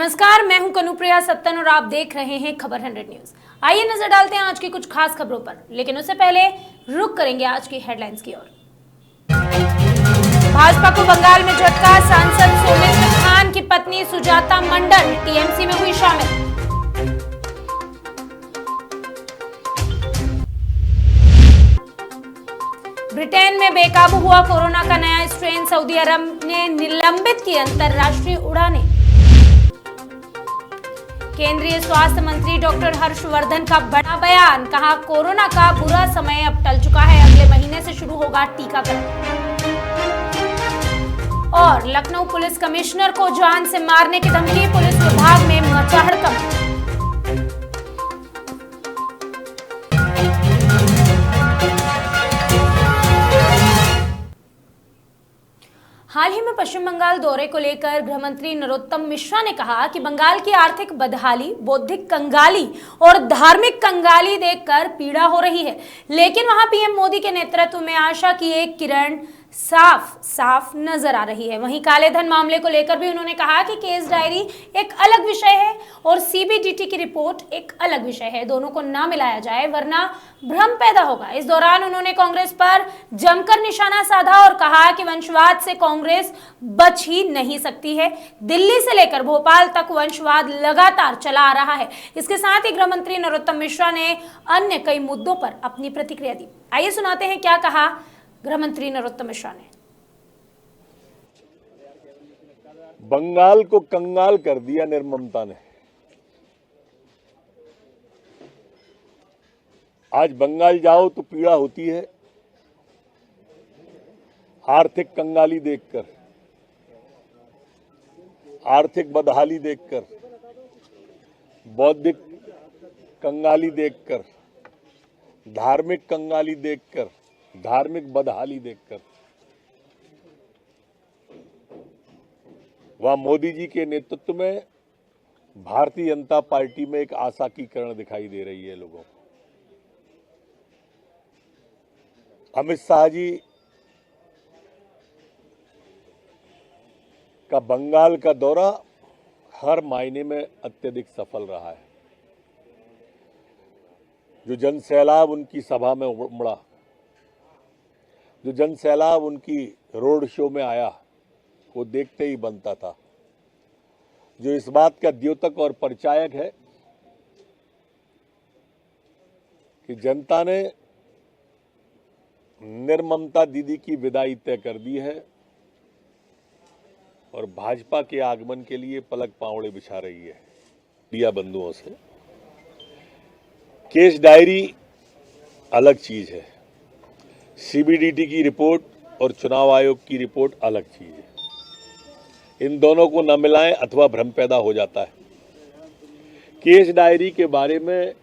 नमस्कार, मैं हूं कनुप्रिया सत्तन और आप देख रहे हैं खबर 100 न्यूज। आइए नजर डालते हैं आज की कुछ खास खबरों पर, लेकिन उससे पहले रुक करेंगे आज की हेडलाइंस की ओर। भाजपा को बंगाल में झटका, सांसद सौमित्र खान की पत्नी सुजाता मंडल टीएमसी में हुई शामिल। ब्रिटेन में बेकाबू हुआ कोरोना का नया स्ट्रेन, सऊदी अरब ने निलंबित की अंतरराष्ट्रीय उड़ानें। केंद्रीय स्वास्थ्य मंत्री डॉक्टर हर्षवर्धन का बड़ा बयान, कहा कोरोना का बुरा समय अब टल चुका है, अगले महीने से शुरू होगा टीकाकरण। और लखनऊ पुलिस कमिश्नर को जान से मारने की धमकी, पुलिस विभाग में मचा हड़कंप। हाल ही में पश्चिम बंगाल दौरे को लेकर गृह मंत्री नरोत्तम मिश्रा ने कहा कि बंगाल की आर्थिक बदहाली, बौद्धिक कंगाली और धार्मिक कंगाली देखकर पीड़ा हो रही है, लेकिन वहां पीएम मोदी के नेतृत्व में आशा की एक किरण साफ साफ नजर आ रही है। वहीं काले धन मामले को लेकर भी उन्होंने कहा कि केस डायरी एक अलग विषय है और सीबीडीटी की रिपोर्ट एक अलग विषय है, दोनों को ना मिलाया जाए वरना भ्रम पैदा होगा। इस दौरान उन्होंने कांग्रेस पर जमकर निशाना साधा और कहा कि वंशवाद से कांग्रेस बच ही नहीं सकती है। दिल्ली से लेकर भोपाल तक वंशवाद लगातार चला आ रहा है। इसके साथ ही गृह मंत्री नरोत्तम मिश्रा ने अन्य कई मुद्दों पर अपनी प्रतिक्रिया दी। आइए सुनाते हैं क्या कहा गृह मंत्री नरोत्तम मिश्रा ने। बंगाल को कंगाल कर दिया निर्ममता ने। आज बंगाल जाओ तो पीड़ा होती है, आर्थिक कंगाली देखकर, आर्थिक बदहाली देखकर, बौद्धिक कंगाली देखकर, धार्मिक कंगाली देखकर, धार्मिक बदहाली देखकर। वहां मोदी जी के नेतृत्व में भारतीय जनता पार्टी में एक आशा की किरण दिखाई दे रही है लोगों को। अमित शाह जी का बंगाल का दौरा हर मायने में अत्यधिक सफल रहा है। जो जनसैलाब उनकी सभा में उमड़ा, जो जनसैलाब उनकी रोड शो में आया, वो देखते ही बनता था। जो इस बात का द्योतक और परिचायक है कि जनता ने निर्ममता दीदी की विदाई तय कर दी है और भाजपा के आगमन के लिए पलक पांवड़े बिछा रही है। दिया बंधुओं से केस डायरी अलग चीज है, सीबीडीटी की रिपोर्ट और चुनाव आयोग की रिपोर्ट अलग चीज है। इन दोनों को न मिलाएं अथवा भ्रम पैदा हो जाता है। केस डायरी के बारे में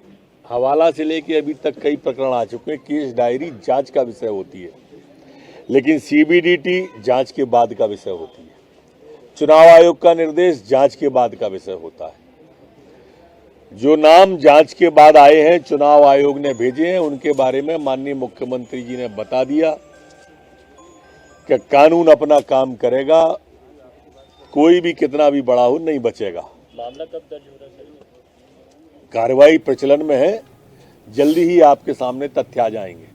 हवाला से लेके अभी तक कई प्रकरण आ चुके हैं। केस डायरी जांच का विषय होती है, लेकिन सीबीडीटी जांच के बाद का विषय होती है। चुनाव आयोग का निर्देश जांच के बाद का विषय होता है। जो नाम जांच के बाद आए हैं, चुनाव आयोग ने भेजे हैं, उनके बारे में माननीय मुख्यमंत्री जी ने बता दिया कि कानून अपना काम करेगा, कोई भी कितना भी बड़ा हो नहीं बचेगा। मामला कब दर्ज हो रहा है? कार्रवाई प्रचलन में है, जल्दी ही आपके सामने तथ्य आ जाएंगे।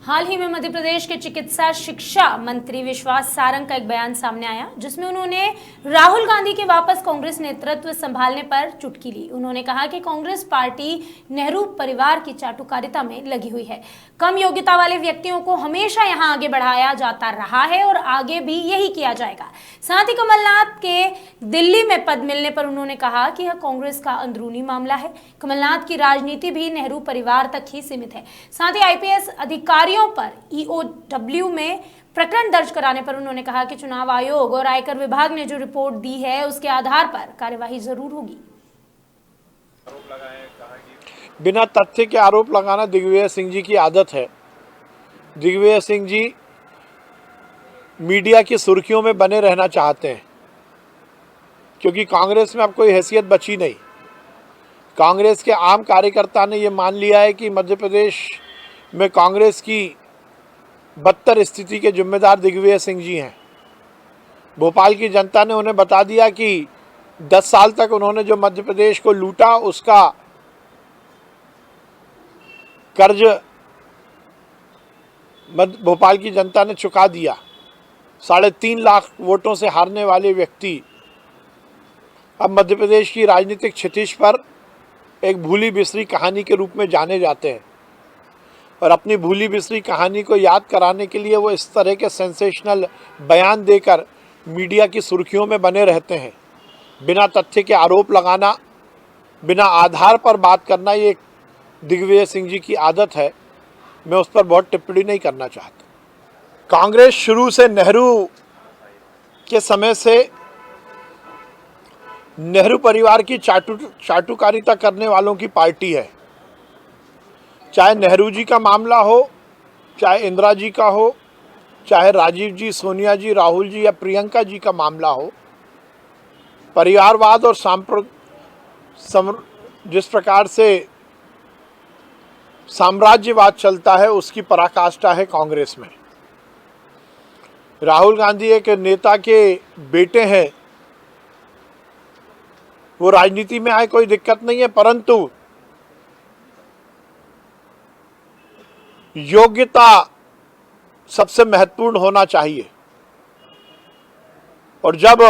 हाल ही में मध्य प्रदेश के चिकित्सा शिक्षा मंत्री विश्वास सारंग का एक बयान सामने आया, जिसमें उन्होंने राहुल गांधी के वापस कांग्रेस नेतृत्व संभालने पर चुटकी ली। उन्होंने कहा कि कांग्रेस पार्टी नेहरू परिवार की चाटुकारिता में लगी हुई है। कम योग्यता वाले व्यक्तियों को हमेशा यहां आगे बढ़ाया जाता रहा है और आगे भी यही किया जाएगा। साथ ही कमलनाथ के दिल्ली में पद मिलने पर उन्होंने कहा कि यह कांग्रेस का अंदरूनी मामला है। कमलनाथ की राजनीति भी नेहरू परिवार तक ही सीमित है। साथ ही आईपीएस अधिकारियों पर ईओडब्ल्यू में प्रकरण दर्ज कराने पर उन्होंने कहा कि चुनाव आयोग और आयकर विभाग ने जो रिपोर्ट दी है उसके आधार पर कार्यवाही जरूर होगी। बिना तथ्य के आरोप लगाना दिग्विजय सिंह जी की आदत है। दिग्विजय सिंह जी मीडिया की सुर्खियों में बने रहना चाहते हैं, क्योंकि कांग्रेस में अब कोई हैसियत बची नहीं। कांग्रेस के आम कार्यकर्ता ने ये मान लिया है कि मध्य प्रदेश में कांग्रेस की बदतर स्थिति के जिम्मेदार दिग्विजय सिंह जी हैं। भोपाल की जनता ने उन्हें बता दिया कि 10 साल तक उन्होंने जो मध्य प्रदेश को लूटा उसका कर्ज भोपाल की जनता ने चुका दिया। 3.5 लाख वोटों से हारने वाले व्यक्ति अब मध्य प्रदेश की राजनीतिक क्षितिज पर एक भूली बिसरी कहानी के रूप में जाने जाते हैं और अपनी भूली बिसरी कहानी को याद कराने के लिए वो इस तरह के सेंसेशनल बयान देकर मीडिया की सुर्खियों में बने रहते हैं। बिना तथ्य के आरोप लगाना, बिना आधार पर बात करना, ये दिग्विजय सिंह जी की आदत है। मैं उस पर बहुत टिप्पणी नहीं करना चाहता। कांग्रेस शुरू से नेहरू के समय से नेहरू परिवार की चाटुकारिता करने वालों की पार्टी है। चाहे नेहरू जी का मामला हो, चाहे इंदिरा जी का हो, चाहे राजीव जी, सोनिया जी, राहुल जी या प्रियंका जी का मामला हो, परिवारवाद और जिस प्रकार से साम्राज्यवाद चलता है उसकी पराकाष्ठा है कांग्रेस में। राहुल गांधी एक नेता के बेटे हैं, वो राजनीति में आए कोई दिक्कत नहीं है, परंतु योग्यता सबसे महत्वपूर्ण होना चाहिए। और जब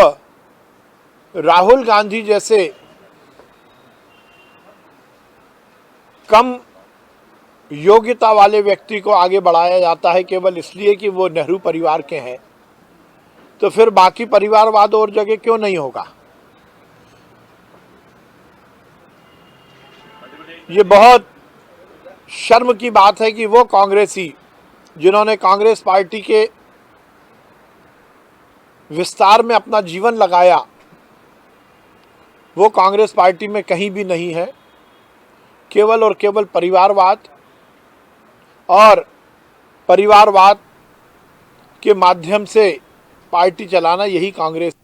राहुल गांधी जैसे कम योग्यता वाले व्यक्ति को आगे बढ़ाया जाता है केवल इसलिए कि वो नेहरू परिवार के हैं, तो फिर बाकी परिवारवाद और जगह क्यों नहीं होगा। ये बहुत शर्म की बात है कि वो कांग्रेसी जिन्होंने कांग्रेस पार्टी के विस्तार में अपना जीवन लगाया, वो कांग्रेस पार्टी में कहीं भी नहीं है। केवल और केवल परिवारवाद और परिवारवाद के माध्यम से पार्टी चलाना, यही कांग्रेस।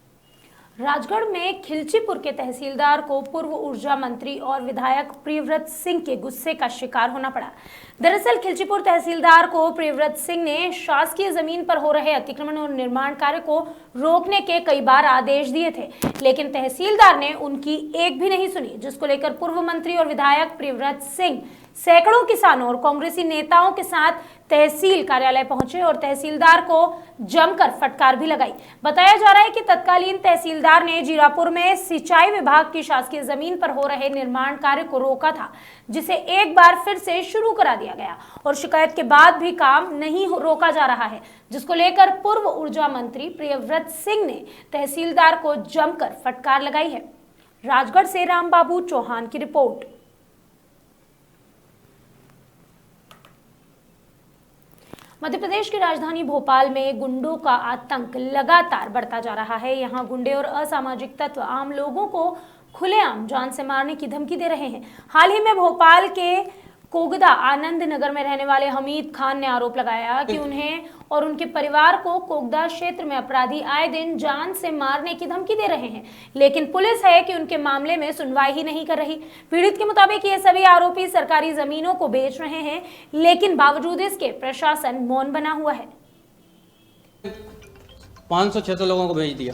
राजगढ़ में खिलचीपुर के तहसीलदार को पूर्व ऊर्जा मंत्री और विधायक प्रियव्रत सिंह के गुस्से का शिकार होना पड़ा। दरअसल खिलचीपुर तहसीलदार को प्रियव्रत सिंह ने शासकीय जमीन पर हो रहे अतिक्रमण और निर्माण कार्य को रोकने के कई बार आदेश दिए थे, लेकिन तहसीलदार ने उनकी एक भी नहीं सुनी, जिसको लेकर पूर्व मंत्री और विधायक प्रियव्रत सिंह सैकड़ों किसानों और कांग्रेसी नेताओं के साथ तहसील कार्यालय पहुंचे और तहसीलदार को जमकर फटकार भी लगाई। बताया जा रहा है कि तत्कालीन तहसीलदार ने जीरापुर में सिंचाई विभाग की शासकीय जमीन पर हो रहे निर्माण कार्य को रोका था, जिसे एक बार फिर से शुरू करा दिया गया और शिकायत के बाद भी काम नहीं रोका जा रहा है, जिसको लेकर पूर्व ऊर्जा मंत्री प्रियव्रत सिंह ने तहसीलदार को जमकर फटकार लगाई है। राजगढ़ से रामबाबू चौहान की रिपोर्ट। मध्य प्रदेश की राजधानी भोपाल में गुंडों का आतंक लगातार बढ़ता जा रहा है। यहां गुंडे और असामाजिक तत्व आम लोगों को खुलेआम जान से मारने की धमकी दे रहे हैं। हाल ही में भोपाल के कोगदा आनंद नगर में रहने वाले हमीद खान ने आरोप लगाया कि उन्हें और उनके परिवार को कोगदा क्षेत्र में अपराधी आए दिन जान से मारने की धमकी दे रहे हैं, लेकिन पुलिस है कि उनके मामले में सुनवाई ही नहीं कर रही। पीड़ित के मुताबिक ये सभी आरोपी सरकारी जमीनों को बेच रहे हैं, लेकिन बावजूद इसके प्रशासन मौन बना हुआ है। 500-600 लोगों को भेज दिया।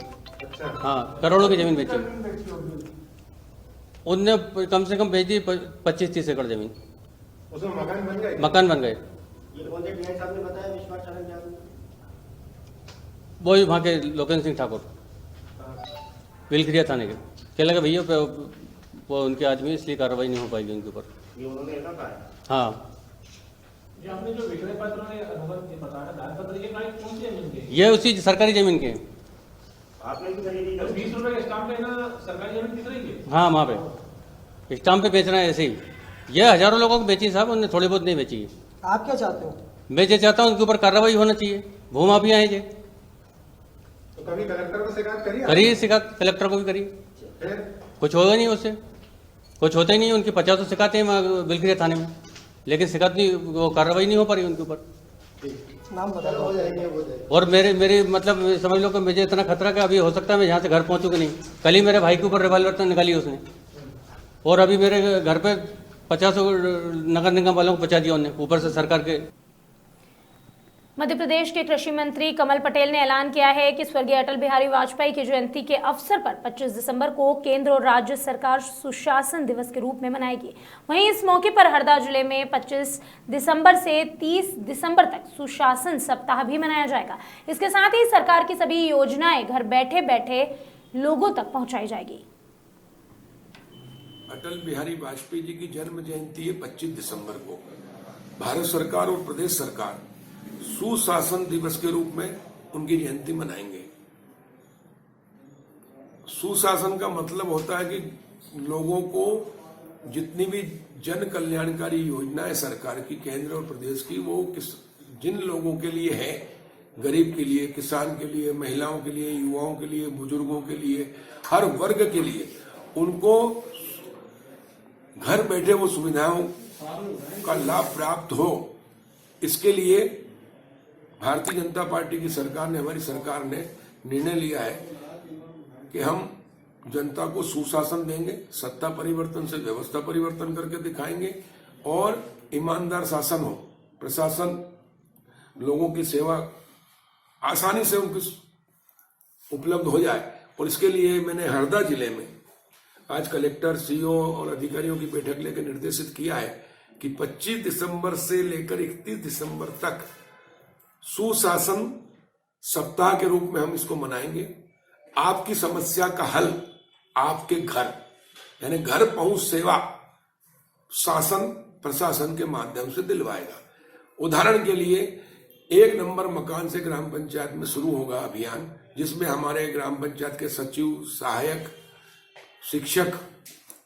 हाँ, करोड़ों की जमीन बेची। उनने कम से कम भेज दी 25-30 एकड़ जमीन। उसमें मकान बन गए। मकान बन गए। ये कौन से डीआई साहब ने बताया? विश्वास चारण क्या? वही वहाँ के लोकेंद्र सिंह ठाकुर, बिलखिरिया थाने के। क्या लगा भैया वो उनके आदमी, इसलिए कार्रवाई नहीं हो पाएगी उनके ऊपर। ये उन्होंने ऐसा कहा है? हाँ, ये आपने जो विक्रय पत्र में बताया दान पत्र, ये कौन सी जमीन के? ये उसी सरकारी जमीन के। आपने भी खरीदी? 20 रुपए का स्टाम्प है ना, सरकारी जमीन किस रही है? हाँ, वहाँ पे स्टाम्प पे बेच रहे हैं ऐसे ही। ये हजारों लोगों को बेची साहब, उन्होंने थोड़ी बहुत नहीं बेची। आप क्या चाहते हो? मैं जो चाहता हूँ उनके ऊपर कार्रवाई होना चाहिए। भूमाफिया है ये। तो कभी कलेक्टर को शिकायत करिए, शिकायत कलेक्टर को भी करिए, कुछ होगा नहीं उससे, कुछ होता ही नहीं। उनकी 50 शिकायतें हैं बिलखिरिया थाने में, लेकिन शिकायत नहीं, वो कार्रवाई नहीं हो पा रही उनके ऊपर। नाम बताओ। और मेरे मतलब समझ लो कि मुझे इतना खतरा कि अभी हो सकता है मैं यहाँ से घर पहुँचूँ नहीं। कल ही मेरे भाई के ऊपर रिवॉल्वर निकाली उसने, और अभी मेरे घर पे 50 नगर निगम वालों को पहुँचा दिया उन्होंने ऊपर से सरकार के। मध्य प्रदेश के कृषि मंत्री कमल पटेल ने ऐलान किया है कि स्वर्गीय अटल बिहारी वाजपेयी की जयंती के अवसर पर 25 दिसंबर को केंद्र और राज्य सरकार सुशासन दिवस के रूप में मनाएगी। वहीं इस मौके पर हरदा जिले में 25 दिसंबर से 30 दिसंबर तक सुशासन सप्ताह भी मनाया जाएगा। इसके साथ ही सरकार की सभी योजनाएं घर बैठे बैठे लोगों तक पहुंचाई जाएगी। अटल बिहारी वाजपेयी जी की जन्म जयंती है 25 दिसंबर को। भारत सरकार और प्रदेश सरकार सुशासन दिवस के रूप में उनकी जयंती मनाएंगे। सुशासन का मतलब होता है कि लोगों को जितनी भी जन कल्याणकारी योजनाएं सरकार की केंद्र और प्रदेश की वो जिन लोगों के लिए है, गरीब के लिए, किसान के लिए, महिलाओं के लिए, युवाओं के लिए, बुजुर्गों के लिए, हर वर्ग के लिए उनको घर बैठे वो सुविधाओं का लाभ प्राप्त हो, इसके लिए भारतीय जनता पार्टी की सरकार ने, हमारी सरकार ने निर्णय लिया है कि हम जनता को सुशासन देंगे, सत्ता परिवर्तन से व्यवस्था परिवर्तन करके दिखाएंगे और ईमानदार शासन हो, प्रशासन लोगों की सेवा आसानी से उनको उपलब्ध हो जाए। और इसके लिए मैंने हरदा जिले में आज कलेक्टर, सीईओ और अधिकारियों की बैठक लेकर निर्देशित किया है कि 25 दिसंबर से लेकर 31 दिसंबर तक सुशासन सप्ताह के रूप में हम इसको मनाएंगे। आपकी समस्या का हल आपके घर, यानी घर पहुंच सेवा शासन प्रशासन के माध्यम से दिलवाएगा। उदाहरण के लिए 1 नंबर मकान से ग्राम पंचायत में शुरू होगा अभियान, जिसमें हमारे ग्राम पंचायत के सचिव, सहायक, शिक्षक,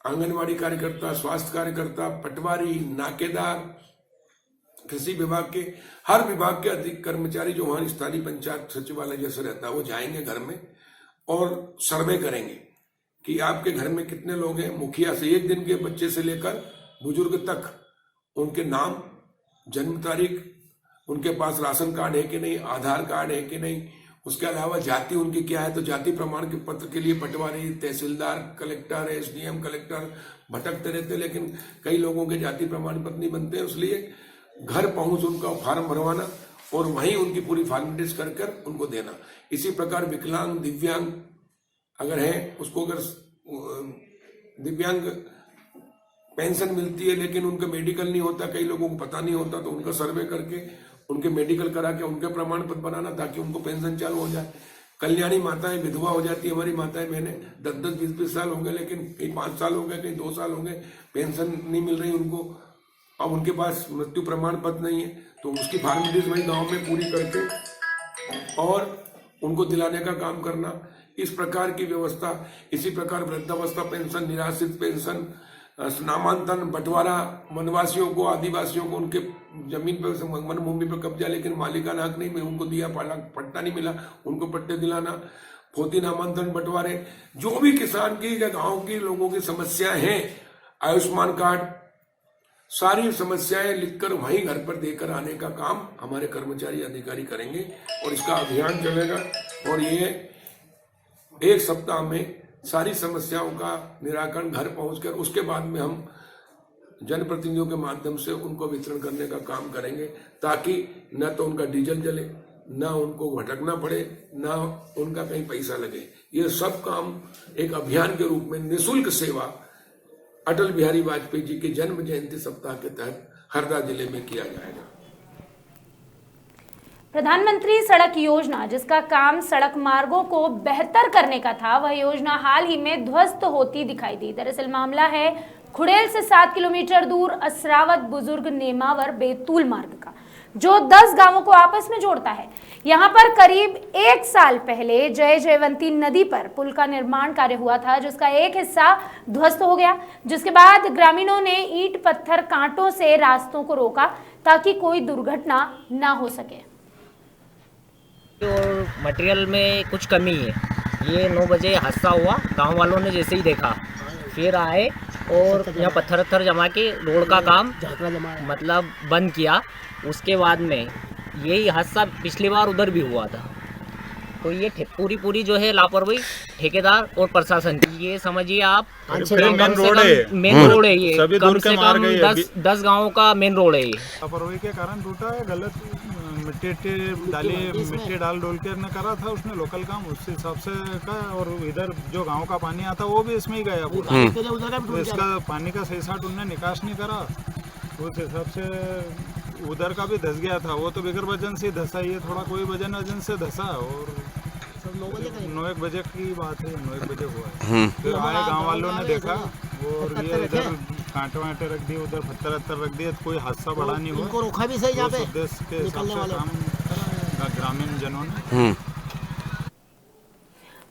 आंगनवाड़ी कार्यकर्ता, स्वास्थ्य कार्यकर्ता, पटवारी, नाकेदार, कृषि विभाग के हर विभाग के अधिक कर्मचारी जो वहां स्थानीय पंचायत सचिवालय जैसे रहता है वो जाएंगे घर में और सर्वे करेंगे कि आपके घर में कितने लोग हैं। मुखिया से 1 दिन के बच्चे से लेकर बुजुर्ग तक उनके नाम, जन्म तारीख, उनके पास राशन कार्ड है कि नहीं, आधार कार्ड है कि नहीं, उसके अलावा जाति उनकी क्या है, तो जाति प्रमाण के पत्र के लिए पटवारी, तहसीलदार, कलेक्टर, एसडीएम, कलेक्टर भटकते रहते, लेकिन कई लोगों के जाति प्रमाण पत्र नहीं बनते, इसलिए घर पहुंच उनका फॉर्म भरवाना और वहीं उनकी पूरी फॉर्मेलिटीज कर उनको देना। इसी प्रकार विकलांग, दिव्यांग अगर है, उसको अगर दिव्यांग पेंशन मिलती है लेकिन उनका मेडिकल नहीं होता, कई लोगों को पता नहीं होता, तो उनका सर्वे करके उनके मेडिकल करा के उनके प्रमाण पत्र बनाना ताकि उनको पेंशन चालू हो जाए। कल्याणी माताएं विधवा हो जाती है, हमारी माताएं बहनें 10-10, 20-20 साल हो गए, लेकिन कहीं 5 साल हो गए, कहीं 2 साल हो गए, पेंशन नहीं मिल रही उनको, अब उनके पास मृत्यु प्रमाण पत्र नहीं है, तो उसकी फॉर्मेलिटीज वही गांव में पूरी करके और उनको दिलाने का काम करना, इस प्रकार की व्यवस्था। इसी प्रकार वृद्धावस्था पेंशन, निराश्रित पेंशन, नामांतरण, बंटवारा, वनवासियों को, आदिवासियों को उनके जमीन पर, वन भूमि पर कब्जा लेकिन मालिकाना हक नहीं, उनको दिया, पट्टा नहीं मिला, उनको पट्टे दिलाना, पोती नामांतरण, बंटवारे, जो भी किसान की या गांव की लोगों की समस्याएं हैं, आयुष्मान कार्ड, सारी समस्याएं लिखकर वहीं घर पर देकर आने का काम हमारे कर्मचारी अधिकारी करेंगे और इसका अभियान चलेगा और ये 1 सप्ताह में सारी समस्याओं का निराकरण घर पहुंचकर उसके बाद में हम जनप्रतिनिधियों के माध्यम से उनको वितरण करने का काम करेंगे, ताकि न तो उनका डीजल जले, न उनको भटकना पड़े, न उनका कहीं पैसा लगे। ये सब काम एक अभियान के रूप में निःशुल्क सेवा अटल बिहारी वाजपेयी जी के जन्म जयंती सप्ताह के तहत हरदा जिले में किया जाएगा। प्रधानमंत्री सड़क योजना, जिसका काम सड़क मार्गों को बेहतर करने का था, वह योजना हाल ही में ध्वस्त होती दिखाई दी। दरअसल मामला है खुड़ेल से 7 किलोमीटर दूर असरावत बुजुर्ग नेमावर बेतुल मार्ग का, जो 10 गांवों को आपस में जोड़ता है। यहां पर करीब 1 साल पहले जय जयवंती नदी पर पुल का निर्माण कार्य हुआ था, जिसका एक हिस्सा ध्वस्त हो गया, जिसके बाद ग्रामीणों ने ईंट, पत्थर, कांटों से रास्तों को रोका ताकि कोई दुर्घटना ना हो सके। और मटेरियल में कुछ कमी है। ये 9 बजे हादसा हुआ, गांव वालों ने जैसे ही देखा फिर आए और यहाँ पत्थर जमा के रोड का काम मतलब बंद किया। उसके बाद में यही हादसा पिछली बार उधर भी हुआ था। तो ये पूरी जो है लापरवाही ठेकेदार और प्रशासन की, ये समझिए आप मेन रोड है ये, कम से कम 10 गाँव का मेन रोड है ये। लापरवाही के कारण टूटा है, गलत मिट्टी डाल डोल कर ने करा था उसने लोकल काम, उस हिसाब से का। और इधर जो गांव का पानी आता वो भी इसमें ही गया पूरा। तो इसका पानी का सही साट उनने निकास नहीं करा, उस हिसाब से उधर का भी धस गया था। वो तो बगैर वजन से धसा, ये थोड़ा कोई वजन से धसा। और 9-1 बजे की बात है, 9-1 बजे हुआ है। फिर आए गांव वालों ने देखा और ये इधर कांटे वांटे रख दिए, उधर पत्थर रख दिए, कोई हादसा बड़ा नहीं हुआ। उनको रोका भी सही यहाँ पे उद्देश्य के हिसाब से काम करा ग्रामीण जनों ने।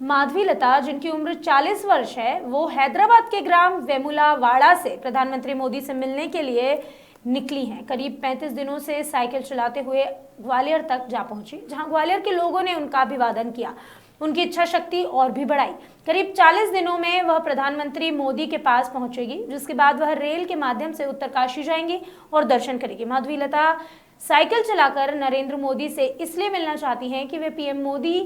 माधवी लता, जिनकी उम्र 40 वर्ष है, वो हैदराबाद के ग्राम वेमुलावाड़ा से प्रधानमंत्री मोदी से मिलने के लिए निकली हैं। करीब 35 दिनों से साइकिल चलाते हुए ग्वालियर तक जा पहुंची, जहां ग्वालियर के लोगों ने उनका अभिवादन किया, उनकी इच्छा शक्ति और भी बढ़ाई। करीब 40 दिनों में वह प्रधानमंत्री मोदी के पास पहुंचेगी, जिसके बाद वह रेल के माध्यम से उत्तरकाशी जाएंगी और दर्शन करेगी। माधवी लता साइकिल चलाकर नरेंद्र मोदी से इसलिए मिलना चाहती हैं कि वे पीएम मोदी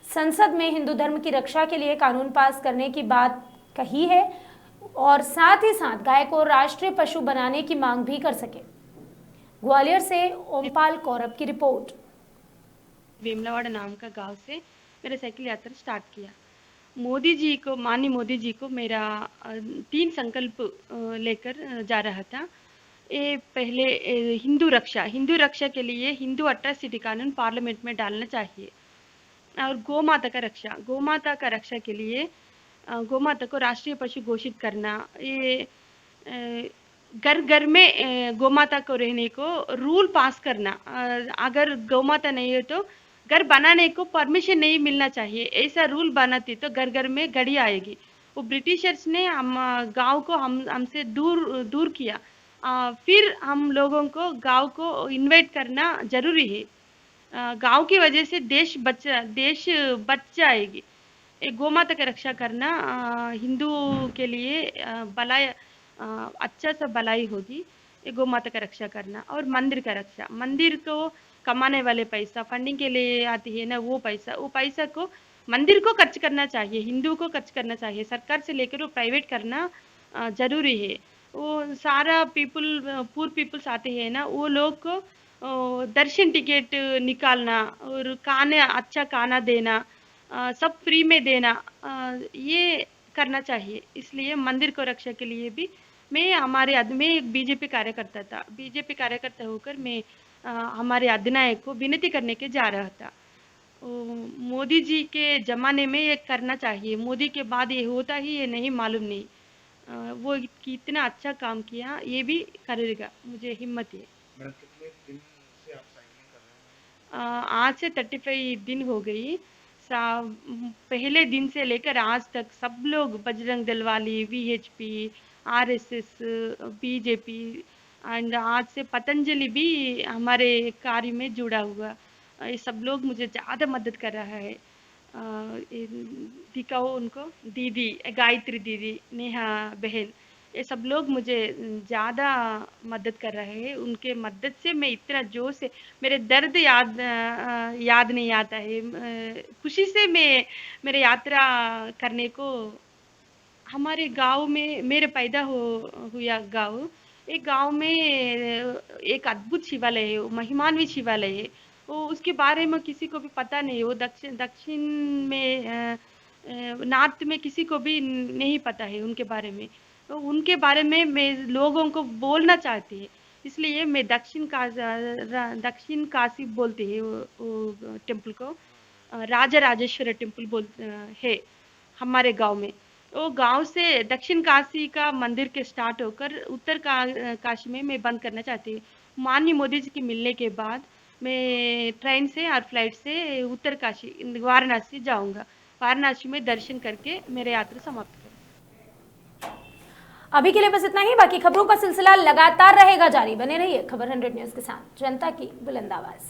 संसद में हिंदू धर्म की रक्षा के लिए कानून पास करने की बात कही है और साथ ही साथ गाय को राष्ट्रीय पशु बनाने की मांग भी कर सके। ग्वालियर से ओमपाल कौरब की रिपोर्ट। वेमुलावाड़ा नाम का गांव से मेरा साइकिल यात्रा स्टार्ट किया। मोदी जी को, माननीय मोदी जी को मेरा 3 संकल्प लेकर जा रहा था। ये पहले हिंदू रक्षा के लिए हिंदू अट्रॉसिटी कानून पार्लियामेंट में डालना चाहिए और गोमाता का रक्षा के लिए गोमाता को राष्ट्रीय पशु घोषित करना। ये घर घर में गोमाता को रहने को रूल पास करना। अगर गोमाता नहीं है तो घर बनाने को परमिशन नहीं मिलना चाहिए, ऐसा रूल बनाती तो घर घर में गाड़ी आएगी। वो ब्रिटिशर्स ने हम गांव को हमसे दूर किया। फिर हम लोगों को गांव को इन्वाइट करना जरूरी है। गांव की वजह से देश बच जाएगी। गोमाता की रक्षा करना हिंदू के लिए अच्छा सा भलाई होगी। गोमाता का रक्षा करना और मंदिर का रक्षा। मंदिर को कमाने वाले पैसा फंडिंग के लिए आती है ना, वो पैसा को मंदिर को खर्च करना चाहिए, हिंदू को खर्च करना चाहिए। सरकार से लेकर वो प्राइवेट करना जरूरी है। वो सारा पूर पीपल्स आते हैं ना, वो लोग को दर्शन टिकट निकालना और अच्छा खाना देना, सब फ्री में देना, ये करना चाहिए। इसलिए मंदिर को रक्षा के लिए भी मैं एक बीजेपी कार्यकर्ता था। बीजेपी कार्यकर्ता होकर मैं हमारे अधिनायक को विनती करने के जा रहा था। मोदी जी के ज़माने में ये करना चाहिए, मोदी के बाद ये होता ही ये नहीं मालूम नहीं। वो कितना अच्छा काम किया, ये भी करेगा, मुझे हिम्मत है। आज से 35 दिन हो गई। पहले दिन से लेकर आज तक सब लोग बजरंग दल वाले, VHP, RSS, बीजेपी एंड आज से पतंजलि भी हमारे कार्य में जुड़ा हुआ। ये सब लोग मुझे ज़्यादा मदद कर रहा है। दिखाओ उनको, दीदी गायत्री दीदी, नेहा बहन, ये सब लोग मुझे ज़्यादा मदद कर रहे हैं। उनके मदद से मैं इतना जोर से, मेरे दर्द याद नहीं आता है। खुशी से मैं मेरे यात्रा करने को हमारे गांव में, मेरे पैदा हुआ गांव, एक गांव में एक अद्भुत शिवालय है, महिमान्वित शिवालय है। वो उसके बारे में किसी को भी पता नहीं। वो दक्षिण में, नॉर्थ में किसी को भी नहीं पता है उनके बारे में। तो उनके बारे में मैं लोगों को बोलना चाहती है, इसलिए मैं दक्षिण काशी बोलते हैं वो टेम्पल को, राजा राजेश्वर टेम्पल है हमारे गांव में। वो गांव से दक्षिण काशी का मंदिर के स्टार्ट होकर उत्तर काशी में मैं बंद करना चाहती हूँ। माननीय मोदी जी के मिलने के बाद मैं ट्रेन से और फ्लाइट से उत्तर काशी वाराणसी जाऊँगा। वाराणसी में दर्शन करके मेरे यात्रा समाप्त करूँगा। अभी के लिए बस इतना ही। बाकी खबरों का सिलसिला लगातार रहेगा जारी। बने रहिए खबर 100 न्यूज़ के साथ, जनता की बुलंद आवाज।